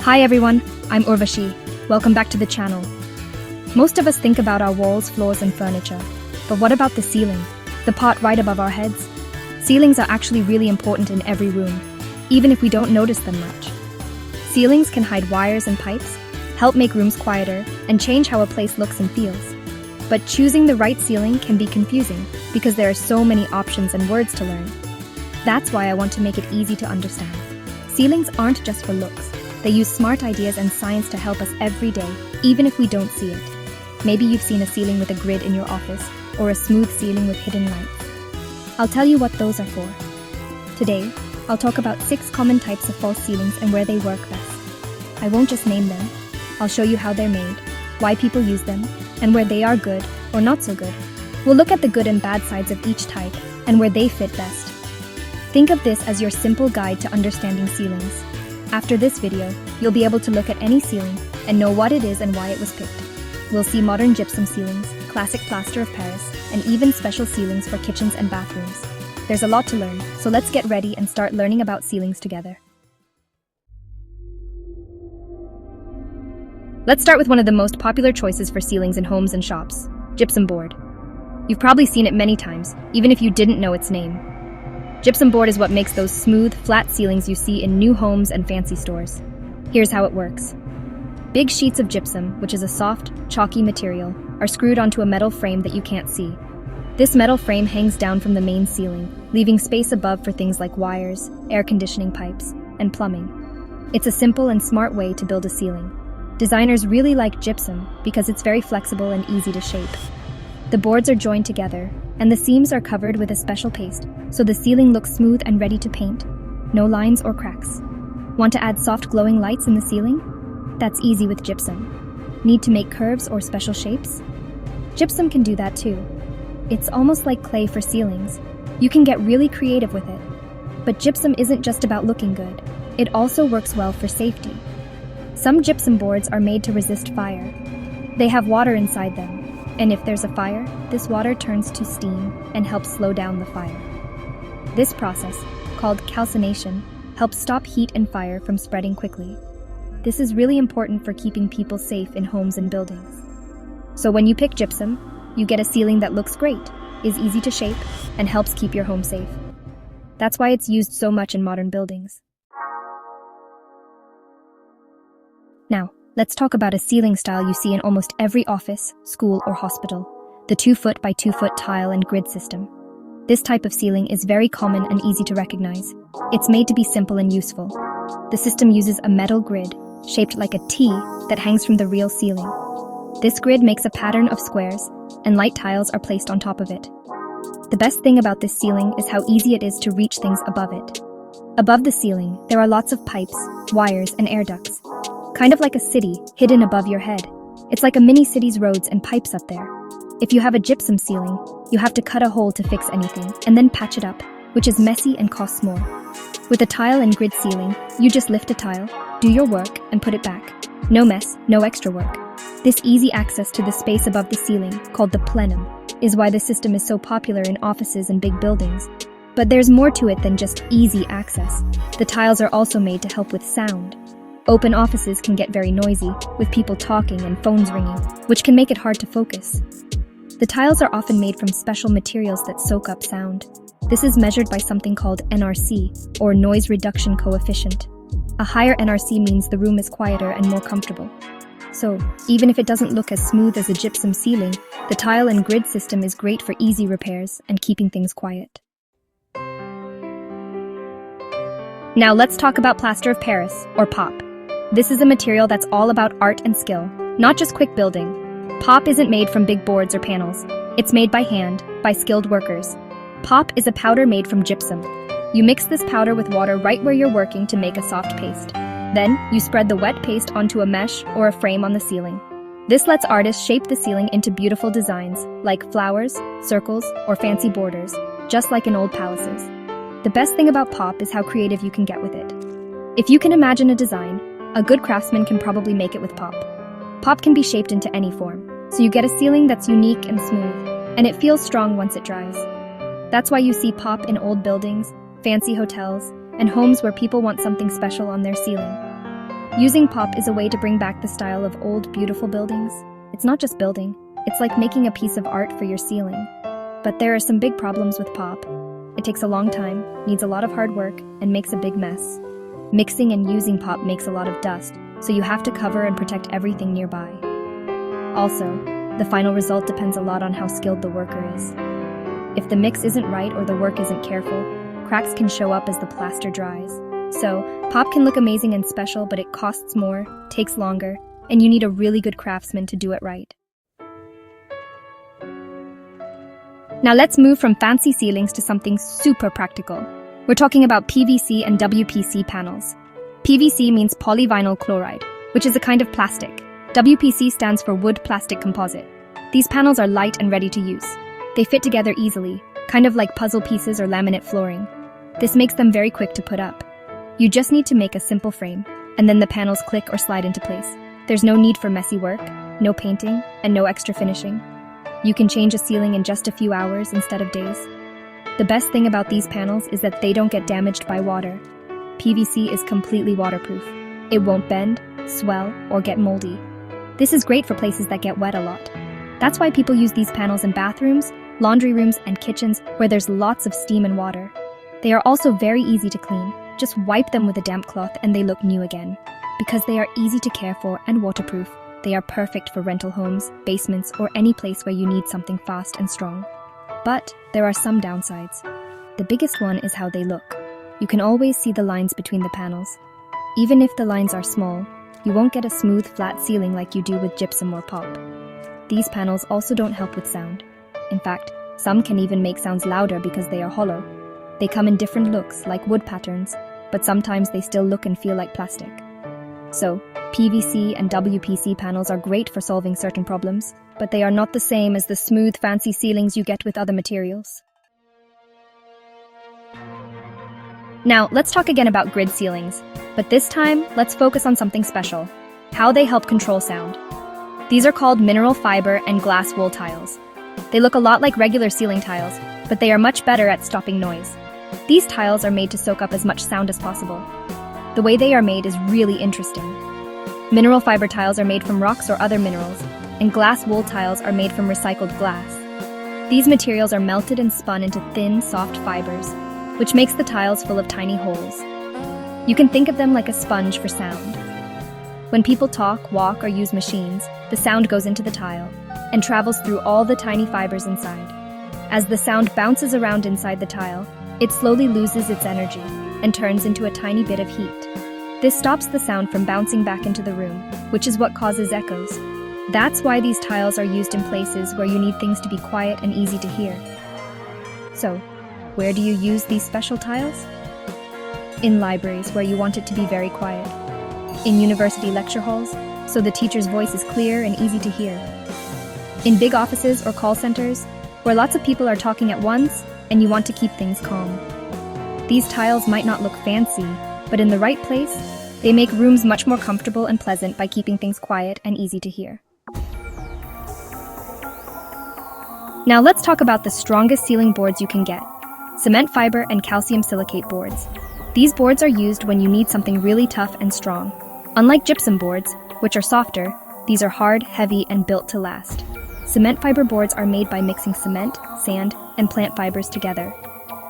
Hi everyone, I'm Urvashi. Welcome back to the channel. Most of us think about our walls, floors, and furniture. But what about the ceiling? The part right above our heads? Ceilings are actually really important in every room, even if we don't notice them much. Ceilings can hide wires and pipes, help make rooms quieter, and change how a place looks and feels. But choosing the right ceiling can be confusing because there are so many options and words to learn. That's why I want to make it easy to understand. Ceilings aren't just for looks. They use smart ideas and science to help us every day, even if we don't see it. Maybe you've seen a ceiling with a grid in your office, or a smooth ceiling with hidden lights. I'll tell you what those are for. Today, I'll talk about 6 common types of false ceilings and where they work best. I won't just name them. I'll show you how they're made, why people use them, and where they are good or not so good. We'll look at the good and bad sides of each type and where they fit best. Think of this as your simple guide to understanding ceilings. After this video, you'll be able to look at any ceiling and know what it is and why it was picked. We'll see modern gypsum ceilings, classic plaster of Paris, and even special ceilings for kitchens and bathrooms. There's a lot to learn, so let's get ready and start learning about ceilings together. Let's start with one of the most popular choices for ceilings in homes and shops, gypsum board. You've probably seen it many times, even if you didn't know its name. Gypsum board is what makes those smooth, flat ceilings you see in new homes and fancy stores. Here's how it works. Big sheets of gypsum, which is a soft, chalky material, are screwed onto a metal frame that you can't see. This metal frame hangs down from the main ceiling, leaving space above for things like wires, air conditioning pipes, and plumbing. It's a simple and smart way to build a ceiling. Designers really like gypsum because it's very flexible and easy to shape. The boards are joined together, and the seams are covered with a special paste, so the ceiling looks smooth and ready to paint. No lines or cracks. Want to add soft glowing lights in the ceiling? That's easy with gypsum. Need to make curves or special shapes? Gypsum can do that too. It's almost like clay for ceilings. You can get really creative with it. But gypsum isn't just about looking good. It also works well for safety. Some gypsum boards are made to resist fire. They have water inside them. And if there's a fire, this water turns to steam and helps slow down the fire. This process, called calcination, helps stop heat and fire from spreading quickly. This is really important for keeping people safe in homes and buildings. So when you pick gypsum, you get a ceiling that looks great, is easy to shape, and helps keep your home safe. That's why it's used so much in modern buildings. Now, let's talk about a ceiling style you see in almost every office, school, or hospital, the 2-foot by 2-foot tile and grid system. This type of ceiling is very common and easy to recognize. It's made to be simple and useful. The system uses a metal grid, shaped like a T, that hangs from the real ceiling. This grid makes a pattern of squares, and light tiles are placed on top of it. The best thing about this ceiling is how easy it is to reach things above it. Above the ceiling, there are lots of pipes, wires, and air ducts. Kind of like a city, hidden above your head. It's like a mini city's roads and pipes up there. If you have a gypsum ceiling, you have to cut a hole to fix anything, and then patch it up, which is messy and costs more. With a tile and grid ceiling, you just lift a tile, do your work, and put it back. No mess, no extra work. This easy access to the space above the ceiling, called the plenum, is why the system is so popular in offices and big buildings. But there's more to it than just easy access. The tiles are also made to help with sound. Open offices can get very noisy, with people talking and phones ringing, which can make it hard to focus. The tiles are often made from special materials that soak up sound. This is measured by something called NRC, or Noise Reduction Coefficient. A higher NRC means the room is quieter and more comfortable. So, even if it doesn't look as smooth as a gypsum ceiling, the tile and grid system is great for easy repairs and keeping things quiet. Now let's talk about plaster of Paris, or POP. This is a material that's all about art and skill, not just quick building. POP isn't made from big boards or panels. It's made by hand, by skilled workers. POP is a powder made from gypsum. You mix this powder with water right where you're working to make a soft paste. Then, you spread the wet paste onto a mesh or a frame on the ceiling. This lets artists shape the ceiling into beautiful designs, like flowers, circles, or fancy borders, just like in old palaces. The best thing about POP is how creative you can get with it. If you can imagine a design, a good craftsman can probably make it with POP. POP can be shaped into any form, so you get a ceiling that's unique and smooth, and it feels strong once it dries. That's why you see POP in old buildings, fancy hotels, and homes where people want something special on their ceiling. Using pop is a way to bring back the style of old, beautiful buildings. It's not just building, it's like making a piece of art for your ceiling. But there are some big problems with pop. It takes a long time, needs a lot of hard work, and makes a big mess. Mixing and using pop makes a lot of dust, so you have to cover and protect everything nearby. Also, the final result depends a lot on how skilled the worker is. If the mix isn't right or the work isn't careful, cracks can show up as the plaster dries. So, pop can look amazing and special, but it costs more, takes longer, and you need a really good craftsman to do it right. Now let's move from fancy ceilings to something super practical. We're talking about PVC and WPC panels. PVC means polyvinyl chloride, which is a kind of plastic. WPC stands for wood plastic composite. These panels are light and ready to use. They fit together easily, kind of like puzzle pieces or laminate flooring. This makes them very quick to put up. You just need to make a simple frame, and then the panels click or slide into place. There's no need for messy work, no painting, and no extra finishing. You can change a ceiling in just a few hours instead of days. The best thing about these panels is that they don't get damaged by water. PVC is completely waterproof. It won't bend, swell, or get moldy. This is great for places that get wet a lot. That's why people use these panels in bathrooms, laundry rooms, and kitchens where there's lots of steam and water. They are also very easy to clean. Just wipe them with a damp cloth and they look new again. Because they are easy to care for and waterproof, they are perfect for rental homes, basements, or any place where you need something fast and strong. But there are some downsides. The biggest one is how they look. You can always see the lines between the panels. Even if the lines are small, you won't get a smooth, flat ceiling like you do with gypsum or pop. These panels also don't help with sound. In fact, some can even make sounds louder because they are hollow. They come in different looks, like wood patterns, but sometimes they still look and feel like plastic. So, PVC and WPC panels are great for solving certain problems, but they are not the same as the smooth, fancy ceilings you get with other materials. Now, let's talk again about grid ceilings, but this time, let's focus on something special: how they help control sound. These are called mineral fiber and glass wool tiles. They look a lot like regular ceiling tiles, but they are much better at stopping noise. These tiles are made to soak up as much sound as possible. The way they are made is really interesting. Mineral fiber tiles are made from rocks or other minerals, and glass wool tiles are made from recycled glass. These materials are melted and spun into thin, soft fibers, which makes the tiles full of tiny holes. You can think of them like a sponge for sound. When people talk, walk, or use machines, the sound goes into the tile and travels through all the tiny fibers inside. As the sound bounces around inside the tile, it slowly loses its energy and turns into a tiny bit of heat. This stops the sound from bouncing back into the room, which is what causes echoes. That's why these tiles are used in places where you need things to be quiet and easy to hear. So, where do you use these special tiles? In libraries, where you want it to be very quiet. In university lecture halls, so the teacher's voice is clear and easy to hear. In big offices or call centers, where lots of people are talking at once and you want to keep things calm. These tiles might not look fancy, but in the right place, they make rooms much more comfortable and pleasant by keeping things quiet and easy to hear. Now let's talk about the strongest ceiling boards you can get: cement fiber and calcium silicate boards. These boards are used when you need something really tough and strong. Unlike gypsum boards, which are softer, these are hard, heavy, and built to last. Cement fiber boards are made by mixing cement, sand, and plant fibers together.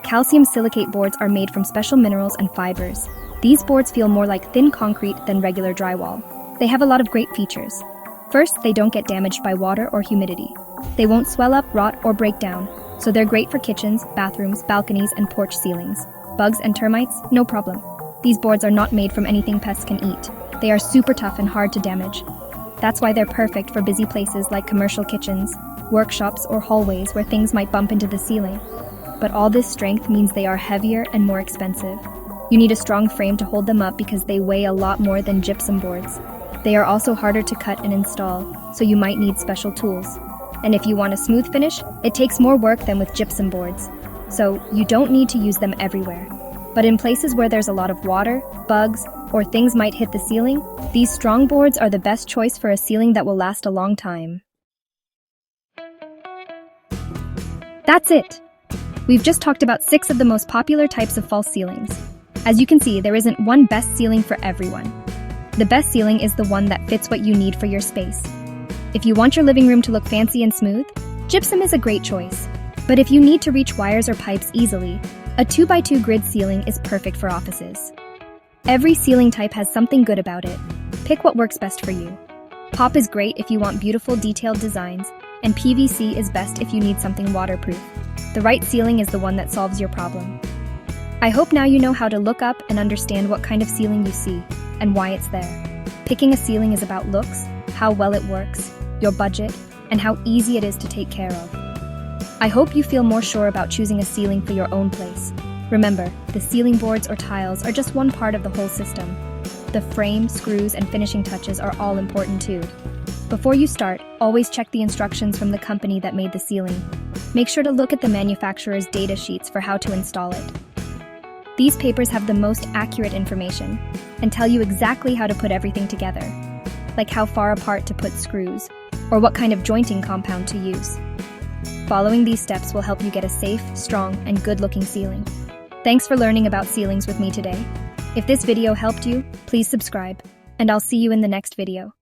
Calcium silicate boards are made from special minerals and fibers. These boards feel more like thin concrete than regular drywall. They have a lot of great features. First, they don't get damaged by water or humidity. They won't swell up, rot, or break down, so they're great for kitchens, bathrooms, balconies, and porch ceilings. Bugs and termites? No problem. These boards are not made from anything pests can eat. They are super tough and hard to damage. That's why they're perfect for busy places like commercial kitchens, workshops, or hallways where things might bump into the ceiling. But all this strength means they are heavier and more expensive. You need a strong frame to hold them up because they weigh a lot more than gypsum boards. They are also harder to cut and install, so you might need special tools. And if you want a smooth finish, it takes more work than with gypsum boards. So you don't need to use them everywhere. But in places where there's a lot of water, bugs, or things might hit the ceiling, these strong boards are the best choice for a ceiling that will last a long time. That's it! We've just talked about 6 of the most popular types of false ceilings. As you can see, there isn't one best ceiling for everyone. The best ceiling is the one that fits what you need for your space. If you want your living room to look fancy and smooth, gypsum is a great choice. But if you need to reach wires or pipes easily, a 2x2 grid ceiling is perfect for offices. Every ceiling type has something good about it. Pick what works best for you. Pop is great if you want beautiful detailed designs, and PVC is best if you need something waterproof. The right ceiling is the one that solves your problem. I hope now you know how to look up and understand what kind of ceiling you see, and why it's there. Picking a ceiling is about looks, how well it works, your budget, and how easy it is to take care of. I hope you feel more sure about choosing a ceiling for your own place. Remember, the ceiling boards or tiles are just one part of the whole system. The frame, screws, and finishing touches are all important too. Before you start, always check the instructions from the company that made the ceiling. Make sure to look at the manufacturer's data sheets for how to install it. These papers have the most accurate information and tell you exactly how to put everything together, like how far apart to put screws, or what kind of jointing compound to use. Following these steps will help you get a safe, strong, and good-looking ceiling. Thanks for learning about ceilings with me today. If this video helped you, please subscribe, and I'll see you in the next video.